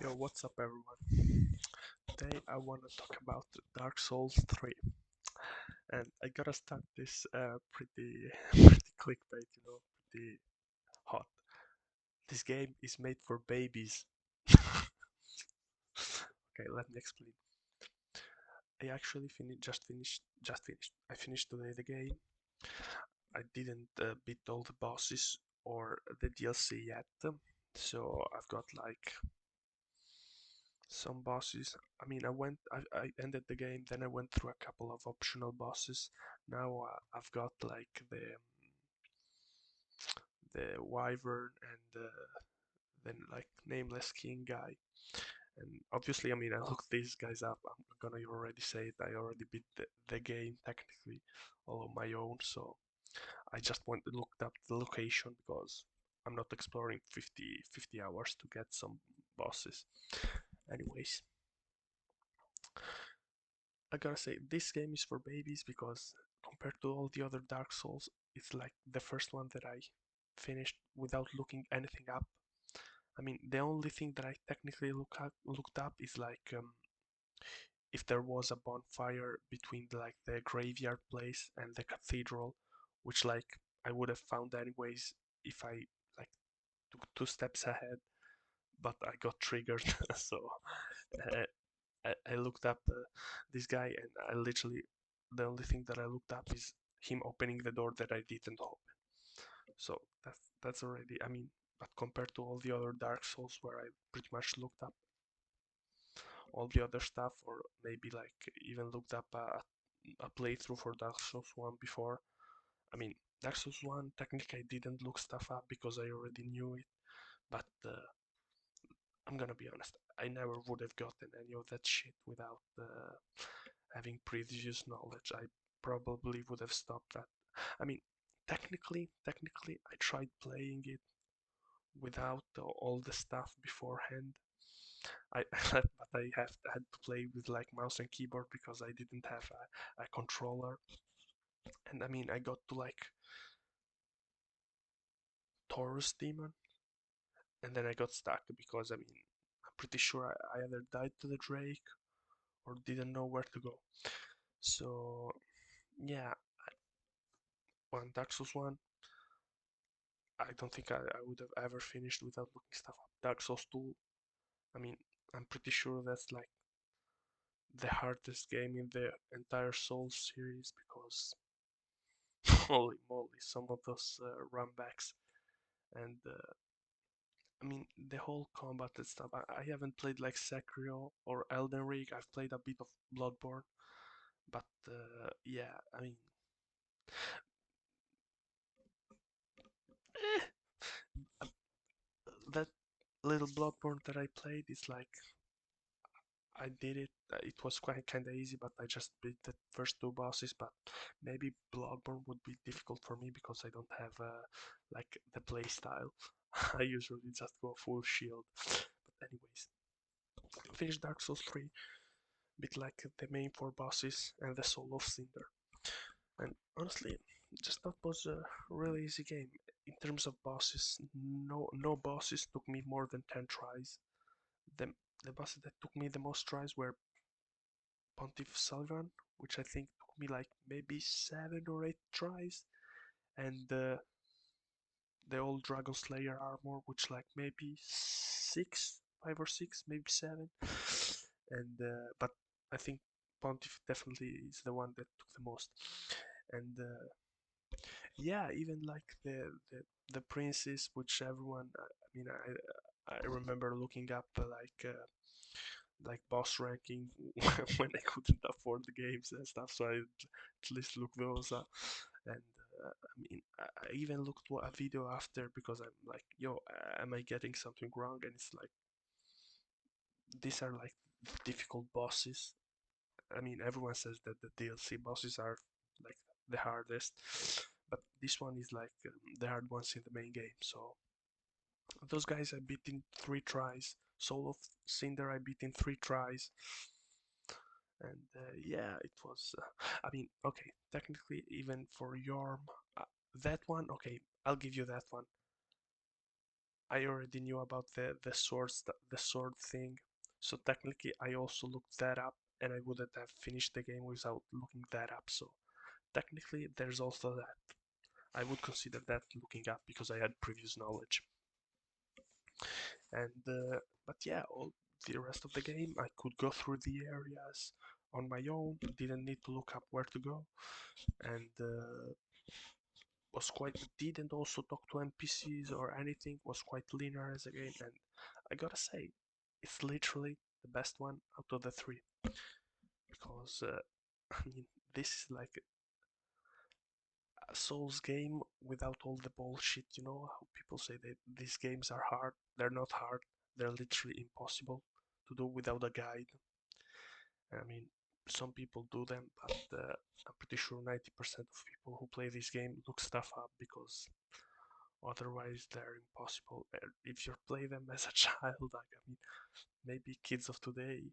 Yo, what's up, everyone? Today I want to talk about Dark Souls 3, and I gotta start this pretty, pretty clickbait, pretty hot. This game is made for babies. Okay, let me explain. I actually just finished. I finished today the game. I didn't beat all the bosses or the DLC yet, so I've got like some bosses. I ended the game, then I went through a couple of optional bosses. Now I've got like the wyvern and then like nameless king guy. And obviously, I looked these guys up. I'm gonna already say it. I already beat the game technically all on my own, so I just went and looked up the location because I'm not exploring 50 hours to get some bosses. Anyways, I gotta say, this game is for babies because compared to all the other Dark Souls, it's like the first one that I finished without looking anything up. The only thing that I technically looked up is like if there was a bonfire between like the graveyard place and the cathedral, which like I would have found anyways if I like took 2 steps ahead, but I got triggered, so uh, I looked up this guy, and I literally the only thing that I looked up is him opening the door that I didn't open. So that's already. But compared to all the other Dark Souls where I pretty much looked up all the other stuff, or maybe like even looked up a playthrough for Dark Souls 1 before. I mean, Dark Souls 1 technically I didn't look stuff up because I already knew it, but I'm gonna be honest, I never would have gotten any of that shit without having previous knowledge. I probably would have stopped that. I mean, technically, I tried playing it without all the stuff beforehand. But I have had to play with like mouse and keyboard because I didn't have a controller. And I got to like Taurus Demon, and then I got stuck because I'm pretty sure I either died to the Drake or didn't know where to go. So yeah, on Dark Souls 1, I don't think I would have ever finished without looking stuff up. Dark Souls 2, I mean, I'm pretty sure that's like the hardest game in the entire Souls series because holy moly, some of those runbacks and the whole combat and stuff. I haven't played like Sekiro or Elden Ring. I've played a bit of Bloodborne, but yeah, eh, that little Bloodborne that I played is like I did it. It was quite kind of easy, but I just beat the first 2 bosses. But maybe Bloodborne would be difficult for me because I don't have like the play style. I usually just go full shield. But anyways, finish Dark Souls 3, bit like the main 4 bosses and the Soul of Cinder. And honestly, just that was a really easy game. In terms of bosses, no bosses took me more than 10 tries. The, the bosses that took me the most tries were Pontiff Sullivan, which I think took me like maybe 7 or 8 tries, and the old Dragon Slayer armor, which like maybe 5 or 6, maybe 7. And but I think Pontiff definitely is the one that took the most. And yeah, even like the princes, which everyone, I remember looking up like boss ranking when I couldn't afford the games and stuff, so I at least look those up. And I even looked at a video after because I'm like, yo, am I getting something wrong? And it's like these are like difficult bosses. Everyone says that the DLC bosses are like the hardest, but this one is like the hard ones in the main game. So those guys I beat in 3 tries. Soul of Cinder I beat in 3 tries, and yeah, it was. Okay, technically even for Yorm, uh, that one, okay, I'll give you that one. I already knew about the sword thing, so technically I also looked that up, and I wouldn't have finished the game without looking that up. So technically, there's also that. I would consider that looking up because I had previous knowledge. And but yeah, all the rest of the game I could go through the areas on my own. Didn't need to look up where to go, and was quite didn't also talk to NPCs or anything. Was quite linear as a game, and I gotta say, it's literally the best one out of the three because I mean this is like a Souls game without all the bullshit. You know how people say that these games are hard? They're not hard. They're literally impossible to do without a guide. I mean, some people do them, but I'm pretty sure 90% of people who play this game look stuff up because otherwise they're impossible. If you play them as a child, like I mean, maybe kids of today,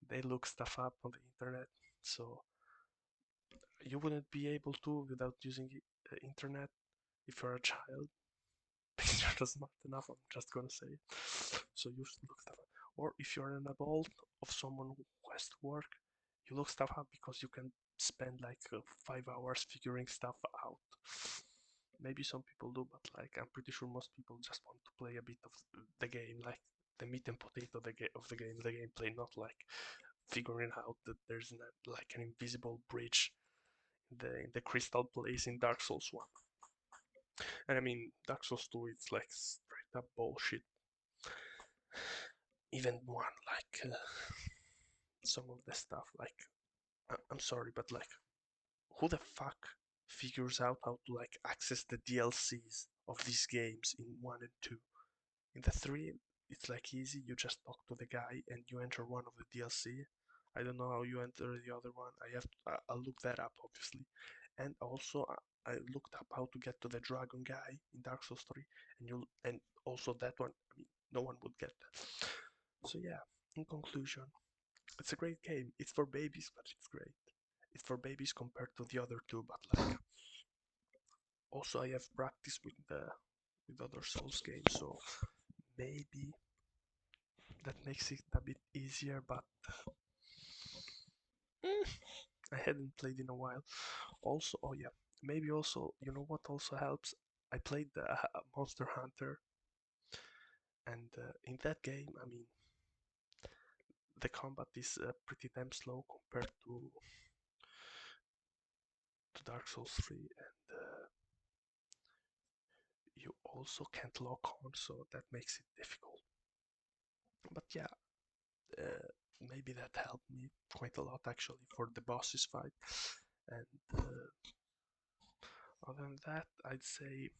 they look stuff up on the internet, so you wouldn't be able to without using internet if you're a child. Because you're not smart enough, I'm just gonna say it. So you look stuff up. Or if you're an adult of someone who has to work, you look stuff up because you can spend like 5 hours figuring stuff out. Maybe some people do, but like I'm pretty sure most people just want to play a bit of the game, like the meat and potato of the game, the gameplay, not like figuring out that there's like an invisible bridge in the crystal place in Dark Souls 1. And I mean, Dark Souls 2, it's like straight up bullshit. Even 1, like some of the stuff, like I'm sorry, but like who the fuck figures out how to like access the DLCs of these games in 1 and 2? In the 3, it's like easy, you just talk to the guy and you enter one of the DLC. I don't know how you enter the other one. I'll look that up obviously. And also I looked up how to get to the dragon guy in Dark Souls 3, and also that one, I mean, no one would get that. So yeah, in conclusion, it's a great game. It's for babies, but it's great. It's for babies compared to the other two, but like also I have practice with other Souls games, so maybe that makes it a bit easier, but eh, I hadn't played in a while. Also, oh yeah, maybe also, you know what also helps? I played the Monster Hunter, and in that game, I mean, the combat is pretty damn slow compared to Dark Souls 3, and you also can't lock on, so that makes it difficult. But yeah, uh, maybe that helped me quite a lot actually for the bosses fight. And other than that, I'd say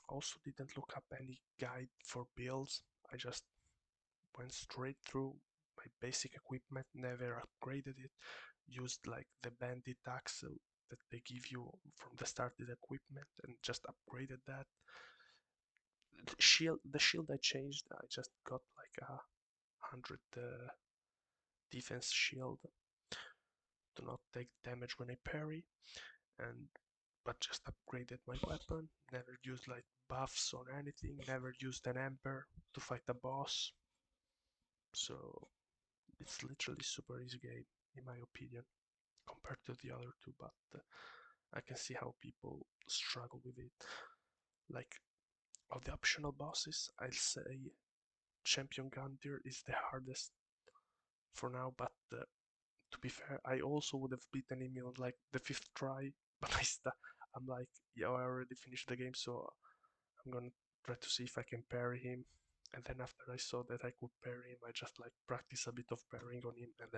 also didn't look up any guide for builds. I just went straight through my basic equipment, never upgraded it, used like the bandit axe that they give you from the started equipment and just upgraded that. The shield I changed, I just got like a 100 defense shield to not take damage when I parry, and but just upgraded my weapon. Never used like buffs or anything. Never used an ember to fight a boss. So it's literally super easy game in my opinion compared to the other two. But I can see how people struggle with it. Like of the optional bosses, I'll say Champion Gundyr is the hardest for now. But to be fair, I also would have beaten him on like the fifth try. But I'm like, yeah, I already finished the game, so I'm gonna try to see if I can parry him. And then after I saw that I could parry him, I just like practice a bit of parrying on him, and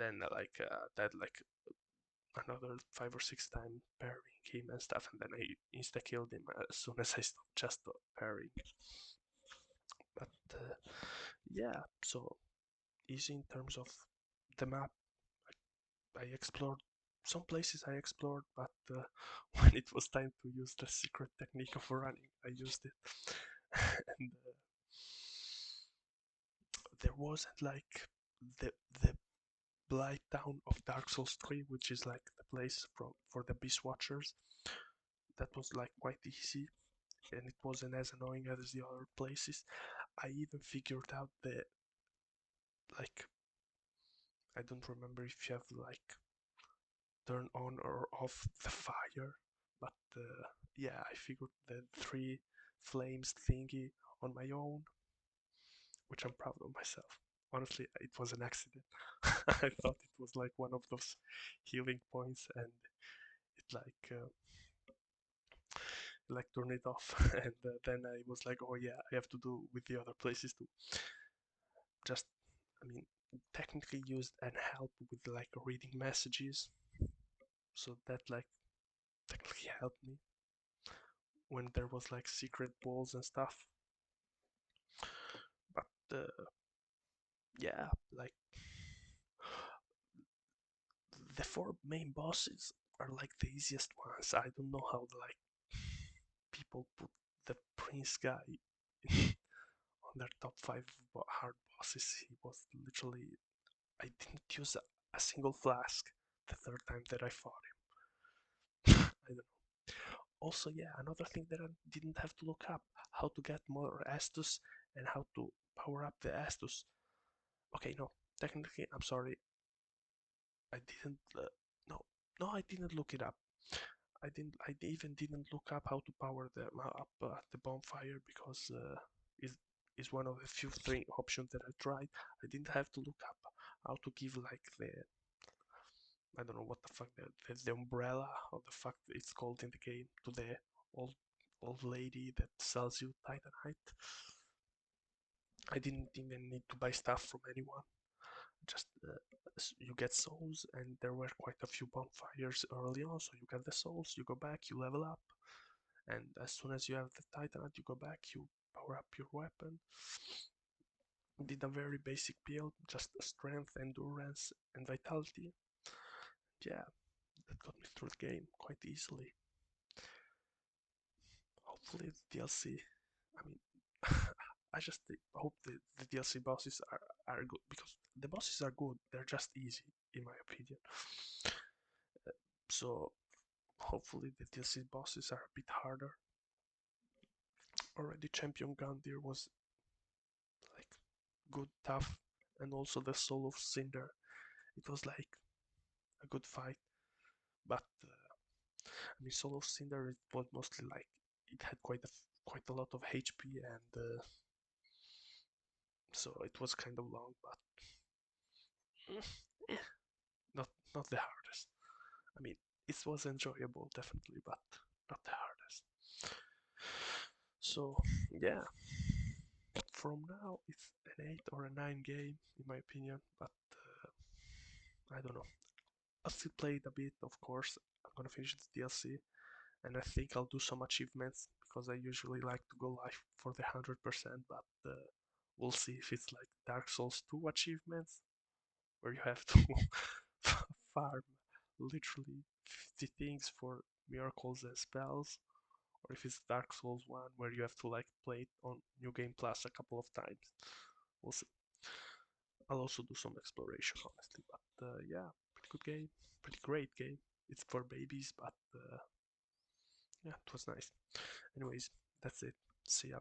then like that like another 5 or 6 times parrying him and stuff, and then I insta killed him as soon as I stopped just parrying. But yeah, so easy in terms of the map. I explored some places I explored, but when it was time to use the secret technique of running, I used it. And there wasn't like the Blight Town of Dark Souls 3, which is like the place for the Beast Watchers. That was like quite easy. and it wasn't as annoying as the other places. I even figured out the like I don't remember if you have to like turn on or off the fire, but yeah, I figured the three flames thingy on my own, which I'm proud of myself. Honestly, it was an accident. I thought it was like one of those healing points, and it like turn it off, and then I was like, oh yeah, I have to do with the other places too. Just, I mean, technically used and help with like reading messages, so that like technically helped me when there was like secret balls and stuff. But yeah, like the four main bosses are like the easiest ones. I don't know how like people put the prince guy on their top five hard bosses. He was literally, I didn't use a single flask the third time that I fought him. I don't know. Also, yeah, another thing that I didn't have to look up how to get more Estus and how to power up the Estus. Okay, no, technically, I'm sorry, I didn't. No, no, I didn't look it up. I didn't. I even didn't look up how to power the up the bonfire because is is one of the few three options that I tried. I didn't have to look up how to give like the I don't know what the fuck the umbrella or the fuck it's called in the game to the old old lady that sells you Titanite. I didn't even need to buy stuff from anyone. Just you get souls, and there were quite a few bonfires early on. So you get the souls, you go back, you level up, and as soon as you have the Titanite, you go back, you power up your weapon. Did a very basic build, just strength, endurance, and vitality. Yeah, that got me through the game quite easily. Hopefully the DLC. I mean, I just hope the DLC bosses are good because the bosses are good. They're just easy, in my opinion. So hopefully the DLC bosses are a bit harder. Already Champion Gandir was like good, tough, and also the Soul of Cinder. It was like a good fight, but I mean Soul of Cinder it was mostly like it had quite a lot of HP and so it was kind of long, but eh, not not the hardest. I mean, it was enjoyable definitely, but not the hardest. So yeah, from now it's an 8 or a 9 game in my opinion, but I don't know. I'll still play it a bit, of course. I'm gonna finish the DLC, and I think I'll do some achievements because I usually like to go live for the 100%. But we'll see if it's like Dark Souls 2 achievements where you have to farm literally 50 things for miracles and spells, or if it's Dark Souls 1 where you have to like play it on New Game Plus a couple of times. We'll see. I'll also do some exploration, honestly, but yeah, pretty good game, pretty great game. It's for babies, but yeah, it was nice. Anyways, that's it. See ya.